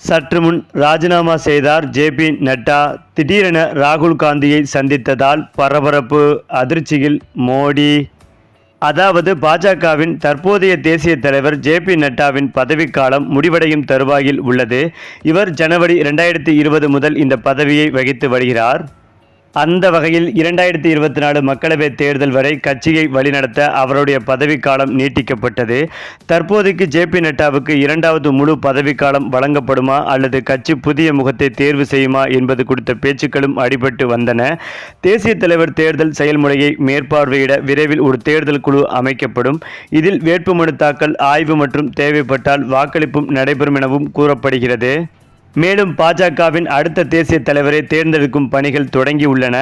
சற்று முன் ராஜினாமா செய்தார் ஜே.பி. நட்டா. திடீரென ராகுல் காந்தியை சந்தித்ததால் பரபரப்பு, அதிர்ச்சியில் மோடி. அதாவது பாஜகவின் தற்போதைய தேசிய தலைவர் ஜே.பி. நட்டாவின் பதவிக்காலம் முடிவடையும் தருவாயில் உள்ளது. இவர் ஜனவரி 2020 முதல் இந்த பதவியை வகித்து வருகிறார். அந்த வகையில் 2024 மக்களவைத் தேர்தல் வரை கட்சியை வழிநடத்த அவருடைய பதவிக்காலம் நீட்டிக்கப்பட்டது. தற்போதைக்கு ஜே.பி. நட்டாவுக்கு இரண்டாவது முழு பதவிக்காலம் வழங்கப்படுமா அல்லது கட்சி புதிய முகத்தை தேர்வு செய்யுமா என்பது குறித்த பேச்சுக்களும் அடிபட்டு வந்தன. தேசிய தலைவர் தேர்தல் செயல்முறையை மேற்பார்வையிட விரைவில் ஒரு தேர்தல் குழு அமைக்கப்படும். இதில் வேட்புமனு தாக்கல், ஆய்வு மற்றும் தேவைப்பட்டால் வாக்களிப்பும் நடைபெறும் எனவும் கூறப்படுகிறது. மேலும் பாஜகவின் அடுத்த தேசிய தலைவரை தேர்ந்தெடுக்கும் பணிகள் தொடங்கியுள்ளன.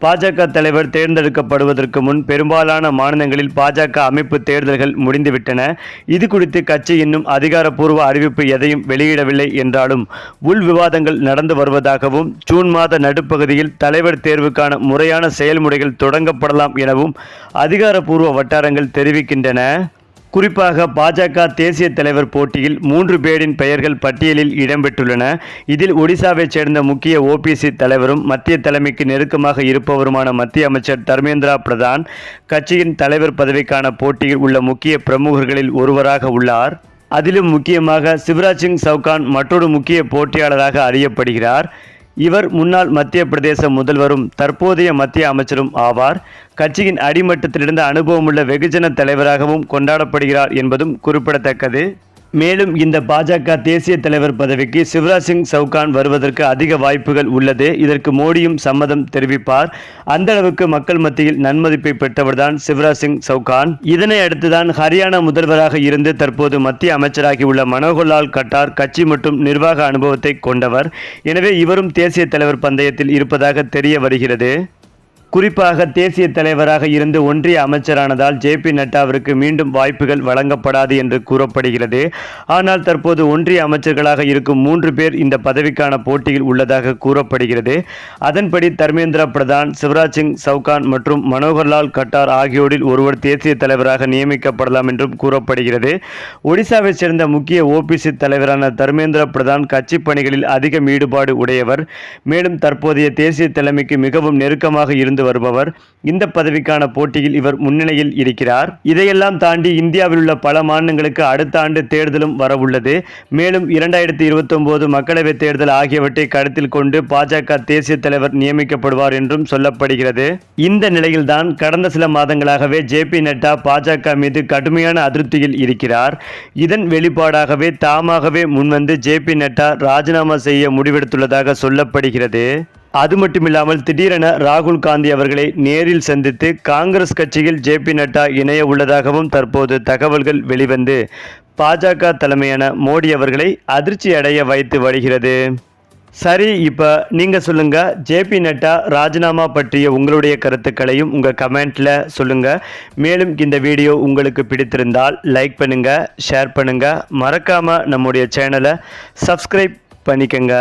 பாஜக தலைவர் தேர்ந்தெடுக்கப்படுவதற்கு முன் பெரும்பாலான மாநிலங்களில் பாஜக அமைப்பு தேர்தல்கள் முடிந்துவிட்டன. இது குறித்து கட்சி இன்னும் அதிகாரப்பூர்வ அறிவிப்பு எதையும் வெளியிடவில்லை என்றாலும் உள் விவாதங்கள் நடந்து வருவதாகவும், ஜூன் மாத நடுப்பகுதியில் தலைவர் தேர்வுக்கான முறையான செயல்முறைகள் தொடங்கப்படலாம் எனவும் அதிகாரப்பூர்வ வட்டாரங்கள் தெரிவிக்கின்றன. குறிப்பாக பாஜக தேசிய தலைவர் போட்டியில் 3 பேரின் பெயர்கள் பட்டியலில் இடம்பெற்றுள்ளன. இதில் ஒடிசாவைச் சேர்ந்த முக்கிய ஓபிசி தலைவரும் மத்திய தலைமைக்கு நெருக்கமாக இருப்பவருமான மத்திய அமைச்சர் தர்மேந்திர பிரதான் கட்சியின் தலைவர் பதவிக்கான போட்டியில் உள்ள முக்கிய பிரமுகர்களில் ஒருவராக உள்ளார். அதிலும் முக்கியமாக சிவராஜ் சிங் சவுகான் மற்றொரு முக்கிய போட்டியாளராக அறியப்படுகிறார். இவர் முன்னாள் மத்திய பிரதேச முதல்வரும் தற்போதைய மத்திய அமைச்சரும் ஆவார். கட்சியின் அடிமட்டத்திலிருந்து அனுபவமுள்ள வெகுஜன தலைவராகவும் கொண்டாடப்படுகிறார் என்பதும் குறிப்பிடத்தக்கது. மேலும் இந்த பாஜக தேசிய தலைவர் பதவிக்கு சிவராஜ் சிங் சவுகான் வருவதற்கு அதிக வாய்ப்புகள் உள்ளது. இதற்கு மோடியும் சம்மதம் தெரிவிப்பார். அந்த அளவுக்கு மக்கள் மத்தியில் நன்மதிப்பை பெற்றவர்தான் சிவராஜ் சிங் சவுகான். இதனை அடுத்துதான் ஹரியானா முதல்வராக இருந்து தற்போது மத்திய அமைச்சராகியுள்ள மனோகர்லால் கட்டார் கட்சி மற்றும் நிர்வாக அனுபவத்தை கொண்டவர். எனவே இவரும் தேசிய தலைவர் பந்தயத்தில் இருப்பதாக தெரிய வருகிறது. குறிப்பாக தேசிய தலைவராக இருந்து ஒன்றிய அமைச்சரானதால் ஜே.பி. நட்டாவிற்கு மீண்டும் வாய்ப்புகள் வழங்கப்படாது என்று கூறப்படுகிறது. ஆனால் தற்போது ஒன்றிய அமைச்சர்களாக இருக்கும் 3 பேர் இந்த பதவிக்கான போட்டியில் உள்ளதாக கூறப்படுகிறது. அதன்படி தர்மேந்திர பிரதான், சிவராஜ் சிங் சவுகான் மற்றும் மனோகர்லால் கட்டார் ஆகியோரில் ஒருவர் தேசிய தலைவராக நியமிக்கப்படலாம் என்றும் கூறப்படுகிறது. ஒடிசாவைச் சேர்ந்த முக்கிய ஓபிசி தலைவரான தர்மேந்திர பிரதான் கட்சி பணிகளில் அதிகம் ஈடுபாடு உடையவர். மேலும் தற்போதைய தேசிய தலைமைக்கு மிகவும் நெருக்கமாக இருந்து வருபவர். இந்த பதவிக்கான போட்டியில் இவர் முன்னிலையில் இருக்கிறார். இதையெல்லாம் தாண்டி இந்தியாவில் உள்ள பல மாநிலங்களுக்கு அடுத்த ஆண்டு தேர்தலும் வரவுள்ளது. மேலும் 2029 மக்களவைத் தேர்தல் ஆகியவற்றை கருத்தில் கொண்டு பாஜக தேசிய தலைவர் நியமிக்கப்படுவார் என்றும் சொல்லப்படுகிறது. இந்த நிலையில்தான் கடந்த சில மாதங்களாகவே ஜே.பி. நட்டா பாஜக மீது கடுமையான அதிருப்தியில் இருக்கிறார். இதன் வெளிப்பாடாகவே தாமாகவே முன்வந்து ஜே.பி. நட்டா ராஜினாமா செய்ய முடிவெடுத்துள்ளதாக சொல்லப்படுகிறது. அது மட்டுமில்லாமல் திடீரென ராகுல் காந்தி அவர்களை நேரில் சந்தித்து காங்கிரஸ் கட்சியில் ஜே.பி. நட்டா இணைய உள்ளதாகவும் தற்போது தகவல்கள் வெளிவந்து பாஜக தலைமையான மோடி அவர்களை அதிர்ச்சி அடைய வைத்து வருகிறது. சரி, இப்போ நீங்கள் சொல்லுங்கள், ஜே.பி. நட்டா ராஜினாமா பற்றிய உங்களுடைய கருத்துக்களையும் உங்கள் கமெண்ட்டில் சொல்லுங்கள். மேலும் இந்த வீடியோ உங்களுக்கு பிடித்திருந்தால் லைக் பண்ணுங்கள், ஷேர் பண்ணுங்கள், மறக்காமல் நம்முடைய சேனலை சப்ஸ்கிரைப் பண்ணிக்கங்க.